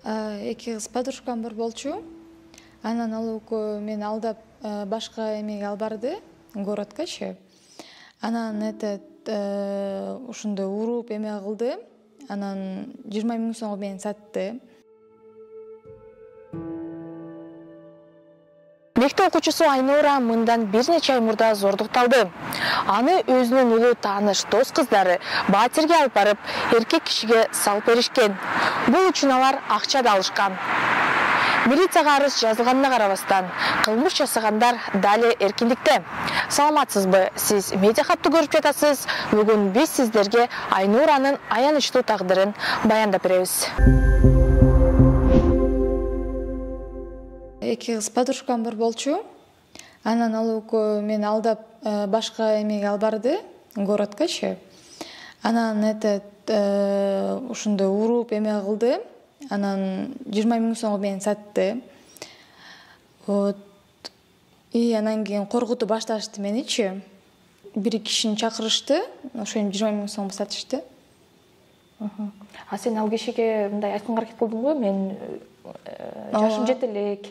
Эки кыз подружкам бар болчу. Анан ал экөө мени алдап башка эмеге алып барды, городкачы. Анан ушундай уруп эме кылды. Анан 20 000 сомго мени сатты. Мектеп окуучусу Айнура мындан бир нече ай мурда зордукталды. Аны өзүнүн улуу тааныш дос кыздары батирге алып барып, эркек кишиге салып беришкен. Бул үчүн алар акча да алышкан. Милицияга арыз жазылганына карабастан, кылмыш жасагандар дали эркиндикте. Саламатсызбы? Сиз медиахатты көрүп жатасыз. Бүгүн биз сиздерге Айнуранын аянычтуу тагдырын баяндап беребиз. Эки кыз подружкам бар болчу. Анан ал экөө мени алдап башка эмеге алып барды, городкачы. Анан ушундай уруп эме кылды. Анан 20 000 сомго мени сатты. И анан кийин коркутуп башташты меничи. Бир кишини чакырышты, ошону 20 000 сомго сатышты. А сен ал кишиге мындай айтканга аракет кылдыңбы? Мен жашым жете элек.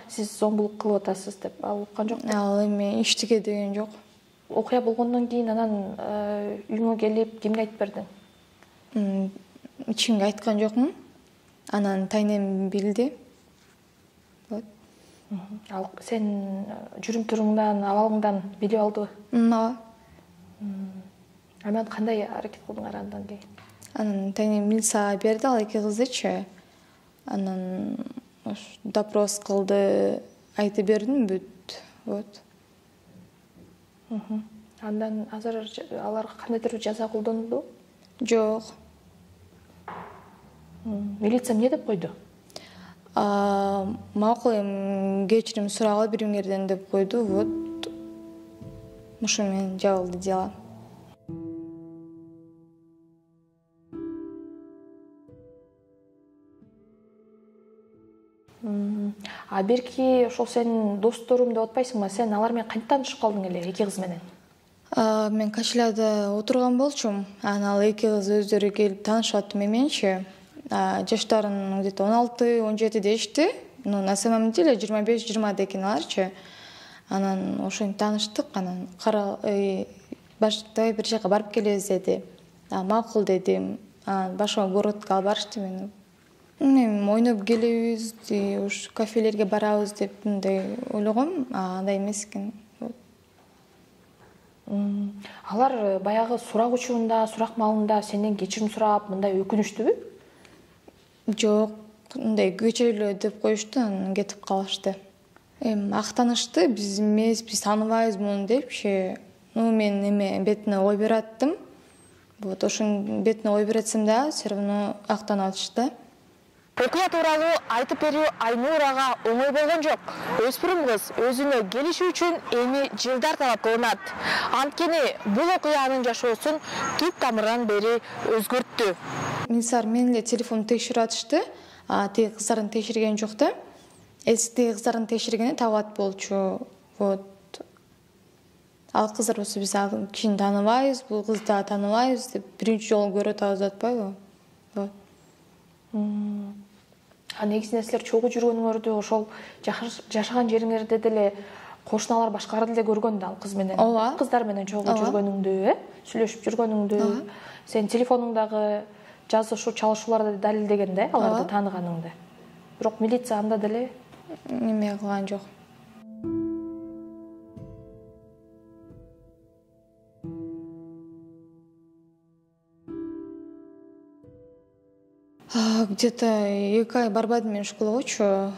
Сиз зомбулук кылып атасыз деп. Ал уккан жок. Ал эми иштиге деген жок. Окуя болгондон кийин анан үйүңө келип кимге айтып бердиң? Ичимге айткан жокмун. Анан тайнем билди. Ал сен жүрүм-турууңдан, абалыңдан билип алдыбы? Ооба. Анан кандай аракет кылдың андан кийин? Анан тайнем милицияга берди ал эки кыздычы. Анан допрос кылды, айтып бердим бүт. Андан азыр аларга кандайдыр жаза колдонулду? Жок. Милиция эмне деп койду? Макул эми кечирим сурагыла бириңерден деп койду. Ошо менен жабылды дело. А берки ошол сен досторум деп атпайсыңбы? Сен алар менен кантип таанышып калдың эле эки кыз менен? Мен качелада отурган болчумун. Анан ал эки кыз өздөрү келип таанышып атты мененчи. Жаштарын где-то 16-17 дешти. На самом деле 25-20 экен аларчы. Анан ошентип тааныштык. Анан башта бир жака барып келебиз деди. Макул дедим. Башка городко алып барышты мени. Эми ойноп келебиз, уж кафелерге барабыз деп мындай ойлогом, андай эмес экен. Алар баягы сурак учурунда, сурак маалында сенден кечирим сурап, мындай өкүнүштүбү? Жок, мындай кечирилөө деп коюшту, анан кетип калышты. Эми актанышты, биз эмес, биз тааныбайбыз муну депчи. Мен эме бетине ой бераттым. Ошонун бетине ой беретсем да, все равно актанып атышты. Окуя тууралуу айтып берүү Айнурага оңой болгон жок. Өспүрүм кыз өзүнө келиши үчүн эми жылдар талап кылынат. Анткени бул окуя анын жашоосун түп тамырынан бери өзгөрттү. Милиция менин эле телефонду текшерип атышты. Тиги кыздардын текшергени жок да. Тиги кыздардын текшергени табат болчу. Ал кыздар болсо биз ал кишини тааныбайбыз, бул кызды да тааныбайбыз деп биринчи жолу көрүп атабыз деп атпайбы? Негизинен силер чогуу жүргөнүңөрдү ошол жашаган жериңерде деле кошуналар башкалар деле көргөн да ал кыз менен. Кыздар менен чогуу жүргөнүңдү, сүйлөшүп жүргөнүңдү. Сен телефонуңдагы жазышуу, чалышууларды далилдеген да, аларды тааныганыңды. Бирок милиция анда деле эме кылган жок. Где-то 2 ай барбадым мен школгочу.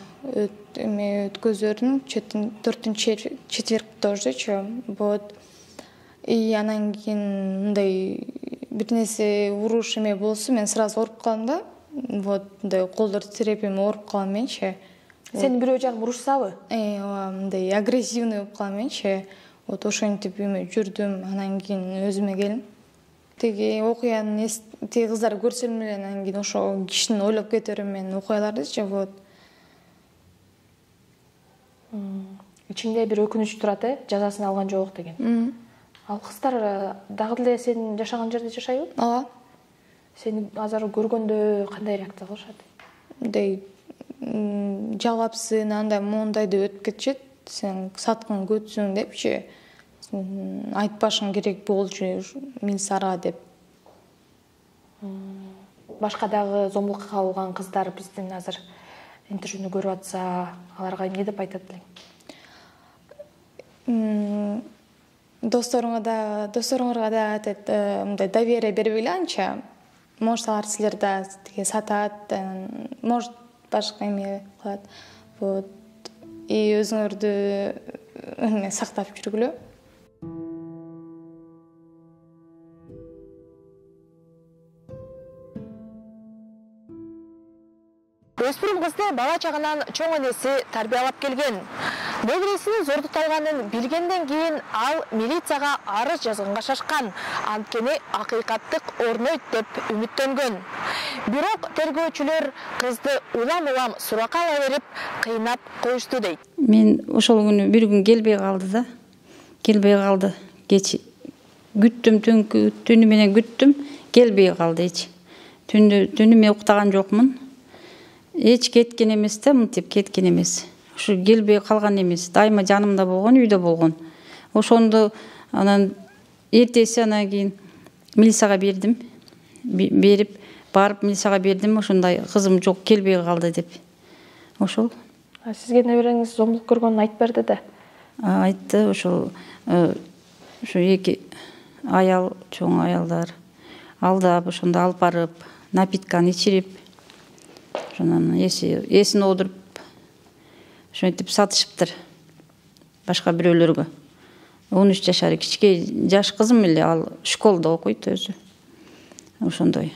Эме өткөзөрдүм 4-четверг тоождучу. И анан кийин мындай бир нерсе уруш эме болсо, мен сразу ооруп калам да. Мындай колдорду тиреп эме ооруп калам менчи. Сени бирөө жагым урушсабы? Ооба, мындай агрессивный болуп калам менчи. Ошентип эме жүрдүм, анан кийин өзүмө келдим. Тиги окуяны тиги кыздар көрсөм эле анан кийин ошо кишини ойлоп кетерим мен окуялардычы. Ичиңде бир өкүнүч турат, жазасын алган жок деген. Ал кыздар дагы деле сен жашаган жерде жашайбы? Ооба. Сени азыр көргөндө кандай реакция кылышат? мындай жалапсын андай мондайды өтүп кетишет, сен саткан көтсүң депчи айтпашың керек болчу милицияга деп. Башка дагы зомбулукка кабылган кыздар биздин азыр интервьюну көрүп атса, аларга эмне деп айтат элең? Досторуңарга да айтат, мындай доверие бербегиле анча. Может, алар силерди тиги сатат, может, башка эме кылат. Вот. И өзүңөрдү сактап жүргүлө. Өспүрүм кызды бала чагынан чоң энеси тарбиялап келген. Небересинин зордукталганын билгенден кийин ал милицияга арыз жазганга шашкан. Анткени акыйкаттык орнойт деп үмүттөнгөн. Бирок тергөөчүлөр кызды улам-улам суракка ала берип, кыйнап коюшту дейт. Мен ошол күнү бир күн келбей калды да. Келбей калды. Кеч күттүм, түнү менен күттүм, келбей калды эч. Түнү мен уктаган жокмун. Эч кеткен эмес да, мынтип кеткен эмес. Ушу келбей калган эмес. Дайыма жанымда болгон, үйдө болгон. Ошондо анан эртеси анан кийин милицияга бердим. Берип, барып милицияга бердим. Ошондой кызым жок, келбей калды деп. Ошол. Сизге небереңиз зомбулук көргөнүн айтып берди да? Айтты, ошол эки аял, чоң аялдар алдап, ошондо алып барып, напитканы ичирип, ошонун эсин оодуруп, ошентип сатышыптыр башка бирөөлөргө. 13 жашар кичке жаш кызым эле, ал школдо окуйт өзү. Ошондой.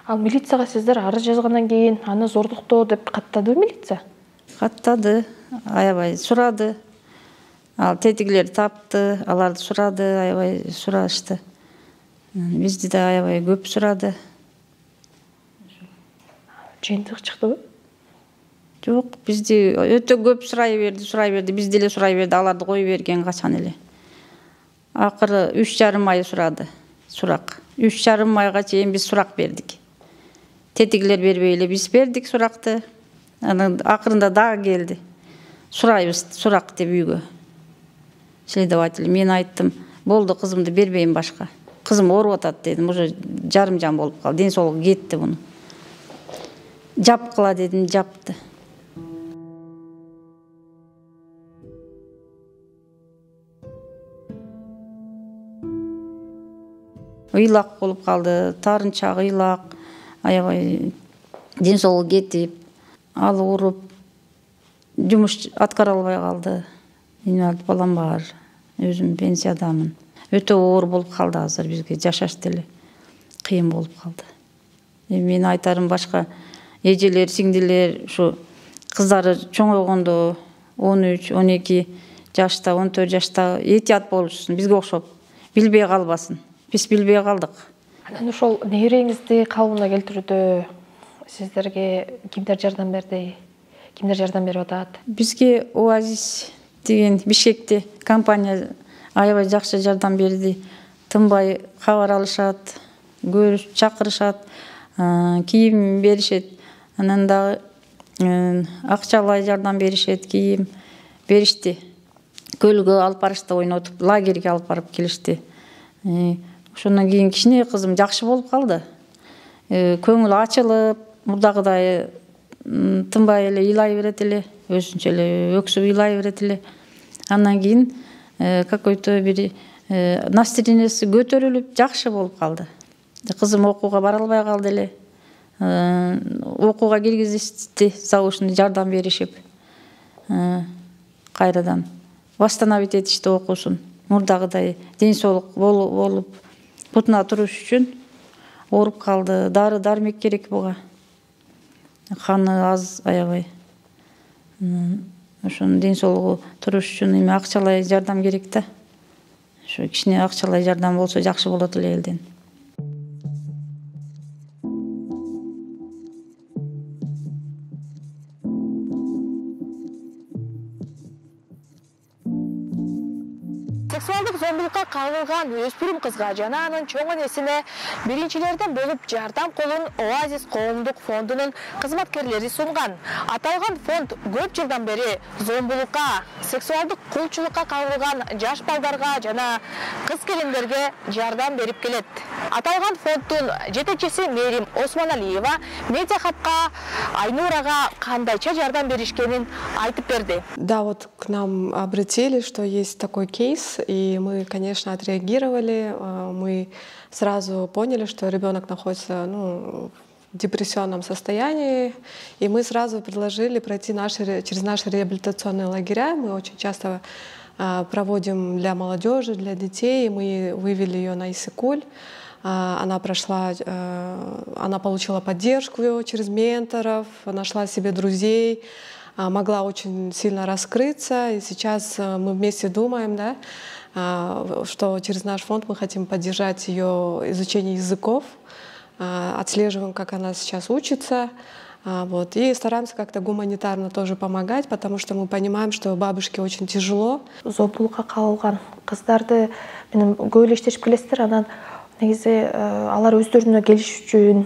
Ал милицияга сиздер арыз жазгандан кийин аны зордуктоо деп каттадыбы милиция? Каттады, аябай сурады. Ал тетигилер тапты, аларды сурады, аябай сурашты. Бизди да аябай көп сурады. Жыйынтык чыктыбы? Жок, бизди өтө көп сурай берди, биз деле сурай берди, аларды кое берген качан эле. Акыры 3,5 ай сурады, сурак. 3,5 айга чейин биз сурак бердик. Тетигилер бербей эле биз бердик суракты. Анан акырында дагы келди. Сурайбыз сурак деп үйгө. Следователь, мен айттым, болду, кызымды бербейм башка. Кызым ооруп атат дедим, уже жарым жан болуп калды, ден соолугу кетти мунун. Жапкыла дедим, жапты. Ыйлак болуп калды, тарынчак ыйлак, аябай ден соолугу кетип, ал ооруп, жумуш аткара албай калды. Инвалид балам бар, өзүм пенсиядамын. Өтө оор болуп калды азыр бизге, жашаш деле кыйын болуп калды. Мен айтарым башка эжелер, сиңдилер, ушу кыздары чоңойгондо 13, 12 жашта, 14 жашта этият болушун, бизге окшоп билбей калбасын. Биз билбей калдык. Анан ошол небереңизди калыбына келтирүүдө сиздерге кимдер жардам берди? Кимдер жардам берип атат? Бизге Оазис деген Бишкекте компания аябай жакшы жардам берди. Тынбай кабар алышат, көрүш чакырышат, кийим беришет. Анан дагы акчалай жардам беришет, кийим беришти. Көлгө алып барышты, ойнотуп, лагерге алып барып келишти. Ошондон кийин кичине кызым жакшы болуп калды. Көңүл ачылып, мурдагыдай тынбай эле ыйлай берет эле, өзүнчө эле өксүп ыйлай берет эле. Андан кийин какой-то бир настроениясы көтөрүлүп, жакшы болуп калды. Кызым окууга бара албай калды эле. Окууга киргизишти, заочный жардам беришип. Кайрадан восстановить этишти окуусун. Мурдагыдай ден соолук болуп, бутуна туруш үчүн ооруп калды. Дары-дармек керек буга. Каны аз аябай. Ошонун ден соолугу туруш үчүн эми акчалай жардам керек да. Ошо кичине акчалай жардам болсо жакшы болот эле элден. Сексуалдык зомбулукка кагылган өспүрүм кызга жана анын чоң энесине биринчилерден болуп жардам колун Оазис коомдук фондунун кызматкерлери сунган. Аталган фонд көп жылдан бери зомбулукка, сексуалдык кулчулукка кагылган жаш балдарга жана кыз келиндерге жардам берип келет. Аталган фонддун жетекчиси Мерим Осмоналиева медиа хабка Айнурага кандайча жардам беришкенин айтып берди. Да, вот к нам обратились, что есть такой кейс, и мы, конечно, отреагировали. Мы сразу поняли, что ребенок находится, в депрессионном состоянии, и мы сразу предложили пройти через наши реабилитационные лагеря. Мы очень часто проводим для молодежи, для детей. Мы вывели ее на Иссык-Куль. Она получила поддержку через менторов, нашла себе друзей, могла очень сильно раскрыться. И сейчас мы вместе думаем, да, что через наш фонд мы хотим поддержать ее изучение языков, отслеживаем, как она сейчас учится. Вот. И стараемся как-то гуманитарно тоже помогать, потому что мы понимаем, что бабушке очень тяжело. Зомбулукка кагылган кыздарды менен көп эле иштешип келесиздер, анан негизи алар өздөрүнө келиш үчүн,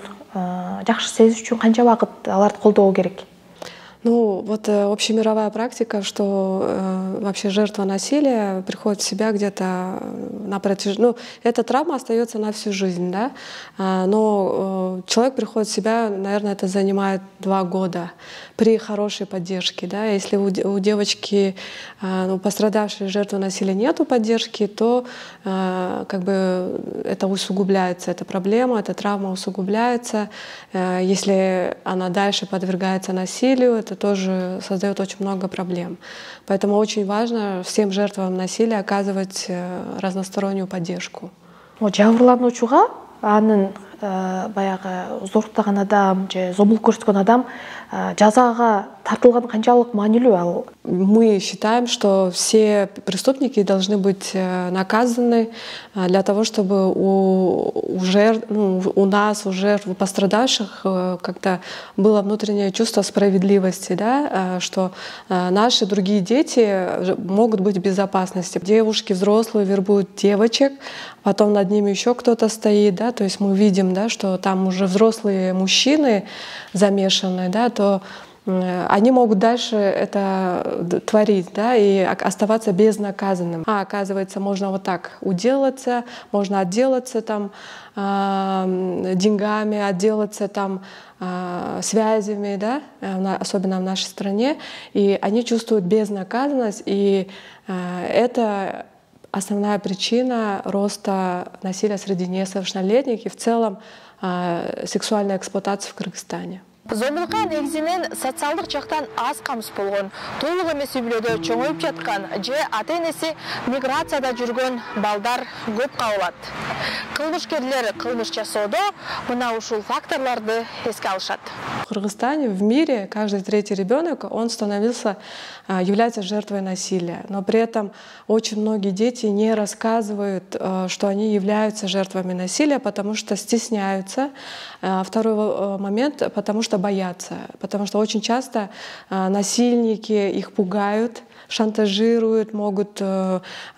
жакшы сезиш үчүн канча убакыт аларды колдоо керек? Вот общемировая практика, что вообще жертва насилия приходит в себя где-то на протяжении... эта травма остается на всю жизнь, да? Но человек приходит в себя, наверное, это занимает 2 года при хорошей поддержке, да? Если у девочки, пострадавшей жертвы насилия, нету поддержки, то как бы это усугубляется, эта проблема, эта травма усугубляется. Если она дальше подвергается насилию, это тоже создает очень много проблем. Поэтому очень важно всем жертвам насилия оказывать разностороннюю поддержку. Жабырлануучуга анын баягы зоруктаган адам же зомбулук көрсөткөн адам жазага тартылган канчалык маанилүү ал? Мы считаем, что все преступники должны быть наказаны для того, чтобы у нас, у жертв, у пострадавших как-то было внутреннее чувство справедливости, да, что наши другие дети могут быть в безопасности. Девушки взрослые вербуют девочек, потом над ними еще кто-то стоит, да, то есть мы видим, да, что там уже взрослые мужчины замешаны, да, то они могут дальше это творить, да, и оставаться безнаказанным. Оказывается, можно вот так уделаться, можно отделаться там деньгами, отделаться там связями, да, особенно в нашей стране, и они чувствуют безнаказанность, и это основная причина роста насилия среди несовершеннолетних и в целом сексуальной эксплуатации в Кыргызстане. Зомбулукка негизинен социалдык жактан аз камсыз болгон, толук эмес үй-бүлөдө чоңоюп жаткан же ата-энеси миграцияда жүргөн балдар көп кабылат. Кылмышкерлер кылмыш жасоодо мына ушул факторлорду эске алышат. В Кыргызстане, в мире, каждый 3-й ребенок, он является жертвой насилия. Но при этом очень многие дети не рассказывают, что они являются жертвами насилия, потому что стесняются. Второй момент, потому что боятся. Потому что очень часто насильники их пугают, шантажируют, могут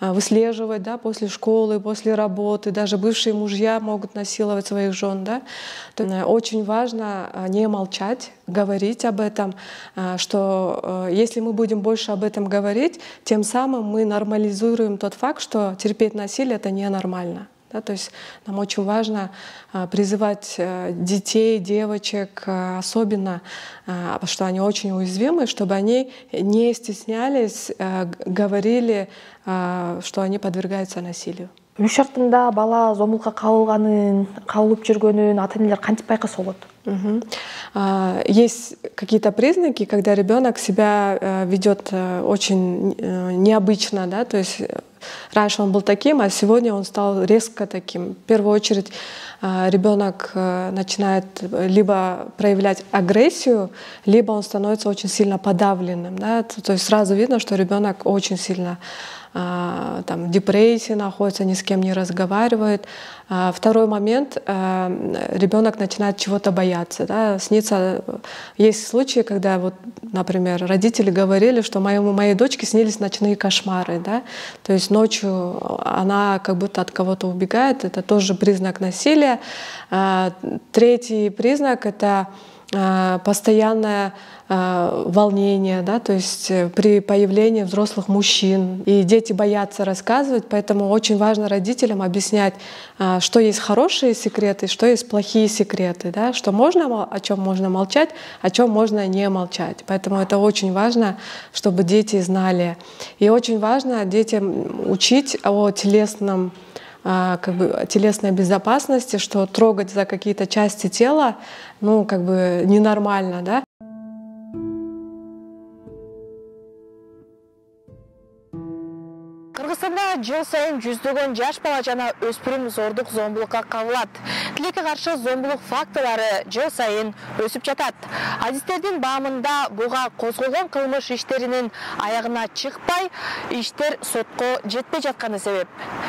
выслеживать, да, после школы, после работы. Даже бывшие мужья могут насиловать своих жен. Да? Очень важно не молчать, говорить об этом, что если мы будем больше об этом говорить, тем самым мы нормализуем тот факт, что терпеть насилие — это ненормально. Да, то есть нам очень важно призывать детей, девочек, особенно, что они очень уязвимы, чтобы они не стеснялись, говорили, что они подвергаются насилию. Үй шартында бала зомбулукка кабылып жүргөнүн ата-энелер кантип байкаса болот? Есть какие-то признаки, когда ребенок себя ведет очень необычно, да, то есть раньше он был таким, а сегодня он стал резко таким. В первую очередь ребенок начинает либо проявлять агрессию, либо он становится очень сильно подавленным, да, то есть сразу видно, что ребенок очень сильно там, депрессии находится, ни с кем не разговаривает. Второй момент, ребенок начинает чего-то бояться. Да? Снится, есть случаи, когда, вот, например, родители говорили, что моей дочке снились ночные кошмары. Да? То есть ночью она как будто от кого-то убегает, это тоже признак насилия. Третий признак — это постоянное волнение, да, то есть при появлении взрослых мужчин. И дети боятся рассказывать, поэтому очень важно родителям объяснять, что есть хорошие секреты, что есть плохие секреты, да, что можно, о чем можно молчать, о чем можно не молчать. Поэтому это очень важно, чтобы дети знали. И очень важно детям учить о телесном, как бы телесной безопасности, что трогать за какие-то части тела, ну, как бы ненормально, да. Кыргызстанда жыл сайын жүздөгөн жаш бала жана өспүрүм зордук зомбулукка кабылат. Тилекке каршы зомбулук фактылары жыл сайын өсүп жатат. Адистердин баамында буга козголгон кылмыш иштеринин аягына чыкпай, иштер сотко жетпей жатканы себеп.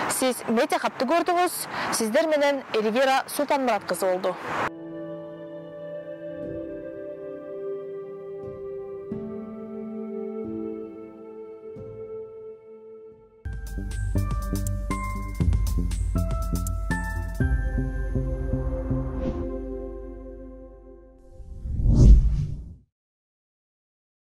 Сиз медиа капты көрдүңүз. Сиздер менен Эльвира Султанмурат кызы болду.